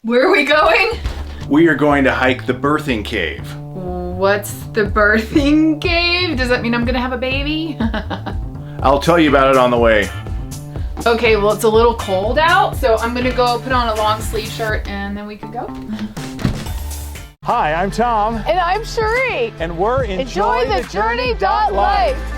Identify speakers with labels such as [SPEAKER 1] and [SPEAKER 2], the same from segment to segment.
[SPEAKER 1] Where are we going?
[SPEAKER 2] We are going to hike the birthing cave.
[SPEAKER 1] What's the birthing cave? Does that mean I'm gonna have a baby?
[SPEAKER 2] I'll tell you about it on the way.
[SPEAKER 1] Okay, well it's a little cold out, so I'm gonna go put on a long sleeve shirt and then we can go.
[SPEAKER 3] Hi, I'm Tom.
[SPEAKER 1] And I'm Cheri.
[SPEAKER 3] And we're
[SPEAKER 1] EnjoyTheJourney.Life.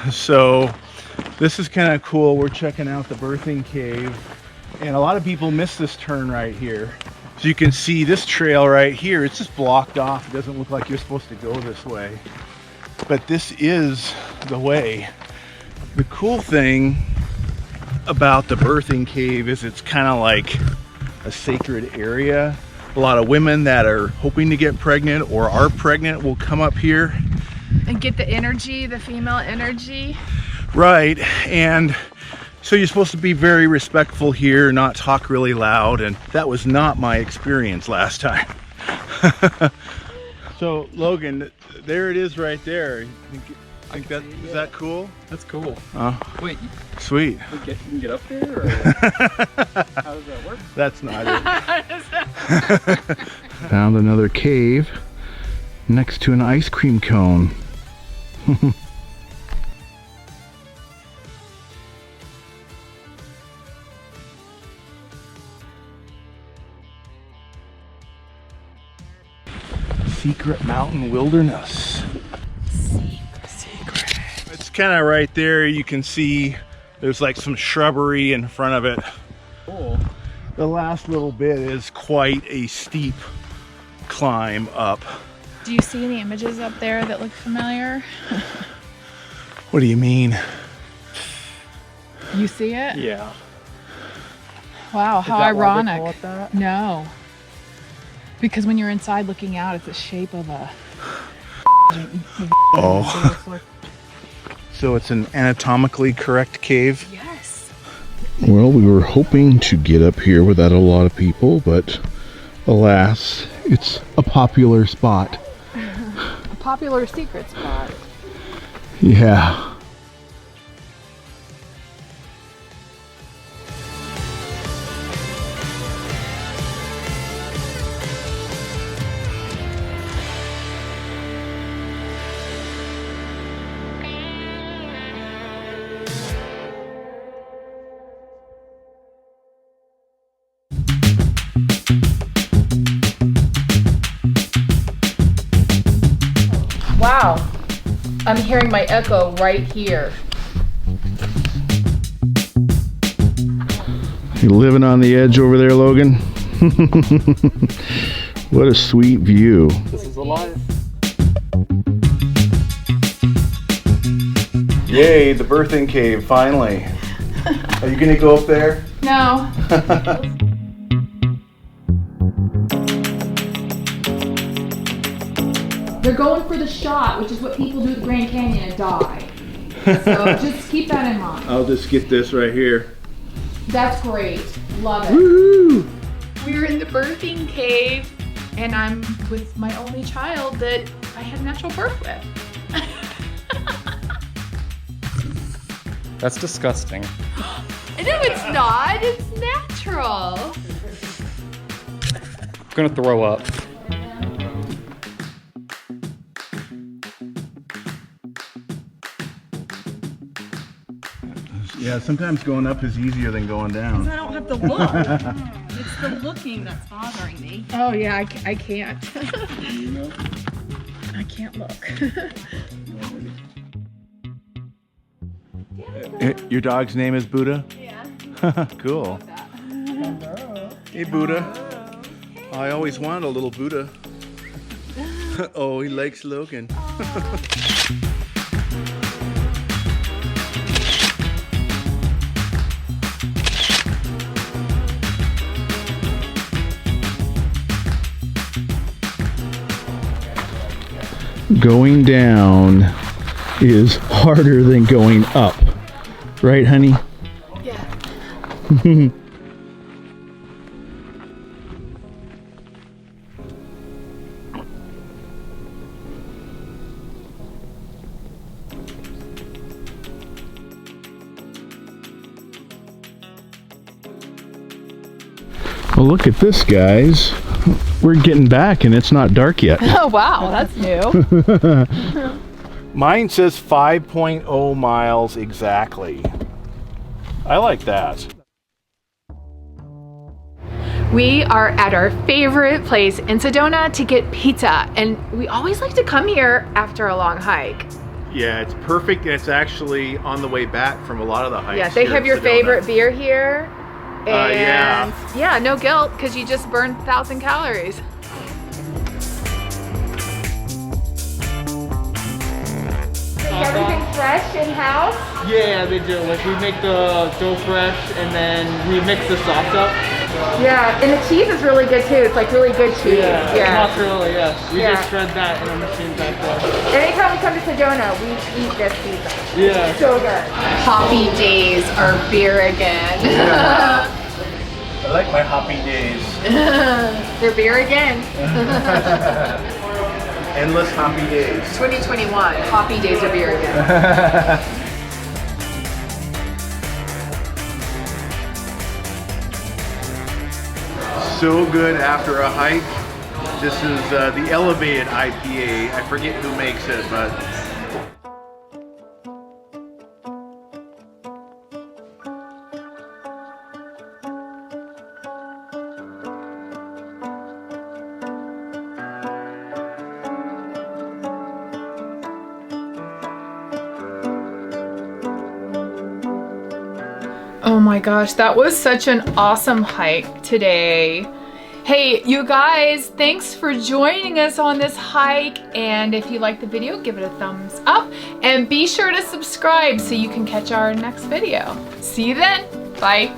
[SPEAKER 2] So this is kind of cool. We're checking out the birthing cave, and a lot of people miss this turn right here. So you can see this trail right here, it's just blocked off. It doesn't look like you're supposed to go this way, but this is the way. The cool thing about the birthing cave is it's kind of like a sacred area. A lot of women that are hoping to get pregnant or are pregnant will come up here
[SPEAKER 1] And get the energy, the female energy.
[SPEAKER 2] Right, and so you're supposed to be very respectful here, not talk really loud, and that was not my experience last time. So Logan, there it is right there. Think that, is that cool?
[SPEAKER 3] That's cool.
[SPEAKER 2] Wait, sweet.
[SPEAKER 3] You can get up there, or how does that work?
[SPEAKER 2] That's not it. Found another cave next to an ice cream cone. Secret mountain wilderness. Secret. It's kind of right there. You can see there's like some shrubbery in front of it.
[SPEAKER 3] Cool.
[SPEAKER 2] The last little bit is quite a steep climb up.
[SPEAKER 1] Do you see any images up there that look familiar?
[SPEAKER 2] What do you mean?
[SPEAKER 1] You see it?
[SPEAKER 3] Yeah.
[SPEAKER 1] Wow,
[SPEAKER 3] Is
[SPEAKER 1] how
[SPEAKER 3] that why they
[SPEAKER 1] ironic.
[SPEAKER 3] call it that?
[SPEAKER 1] No. Because when you're inside looking out, it's the shape of a...
[SPEAKER 2] Oh. So it's an anatomically correct cave?
[SPEAKER 1] Yes.
[SPEAKER 2] Well, we were hoping to get up here without a lot of people, but alas, it's a popular spot.
[SPEAKER 1] A popular secret spot.
[SPEAKER 2] Yeah.
[SPEAKER 1] Wow. I'm hearing my echo right here.
[SPEAKER 2] You living on the edge over there, Logan? What a sweet view.
[SPEAKER 3] This is a life.
[SPEAKER 2] Yay, the birthing cave, finally. Are you gonna go up there?
[SPEAKER 1] No. They're going for the shot, which is what people do at the Grand Canyon and die. So just keep that in mind.
[SPEAKER 2] I'll just get this right here.
[SPEAKER 1] That's great. Love it.
[SPEAKER 2] Woo!
[SPEAKER 1] We're in the birthing cave, and I'm with my only child that I had natural birth with.
[SPEAKER 3] That's disgusting.
[SPEAKER 1] No, it's not. It's natural.
[SPEAKER 3] I'm gonna throw up.
[SPEAKER 2] Yeah, sometimes going up is easier than going down.
[SPEAKER 4] I don't have the look. It's the looking that's bothering me.
[SPEAKER 1] Oh yeah, I can't. I can't look.
[SPEAKER 2] Your dog's name is Buddha?
[SPEAKER 4] Yeah.
[SPEAKER 2] Cool. Hey, Buddha. I always wanted a little Buddha. Oh, he likes Logan. going down is harder than going up. Right, honey?
[SPEAKER 1] Yeah.
[SPEAKER 2] Well, look at this, guys. We're getting back and it's not dark yet.
[SPEAKER 1] Oh, wow, that's new.
[SPEAKER 2] Mine says 5.0 miles exactly. I like that.
[SPEAKER 1] We are at our favorite place in Sedona to get pizza, and we always like to come here after a long hike.
[SPEAKER 2] Yeah, it's perfect, and it's actually on the way back from a lot of the hikes.
[SPEAKER 1] Yeah, they have your favorite beer here. And yeah, no guilt, because you just burned 1,000 calories. Everything fresh in-house?
[SPEAKER 3] Yeah, they do. Like, we make the dough fresh, and then we mix the sauce up.
[SPEAKER 1] Yeah, and the cheese is really good too. It's like really good cheese.
[SPEAKER 3] Yeah. Mozzarella, yes. We
[SPEAKER 1] Yeah.
[SPEAKER 3] just shred that in a machine back there.
[SPEAKER 1] Anytime we come to Sedona, we eat this pizza.
[SPEAKER 3] Yeah.
[SPEAKER 1] So good. Hoppy days are beer again.
[SPEAKER 2] I like my hoppy days.
[SPEAKER 1] They're beer again.
[SPEAKER 2] Endless hoppy days.
[SPEAKER 1] 2021, hoppy days are beer again.
[SPEAKER 2] So good after a hike. This is the elevated IPA. I forget who makes it, but
[SPEAKER 1] Oh my gosh, that was such an awesome hike today. Hey, you guys, thanks for joining us on this hike. And if you liked the video, give it a thumbs up. And be sure to subscribe so you can catch our next video. See you then. Bye.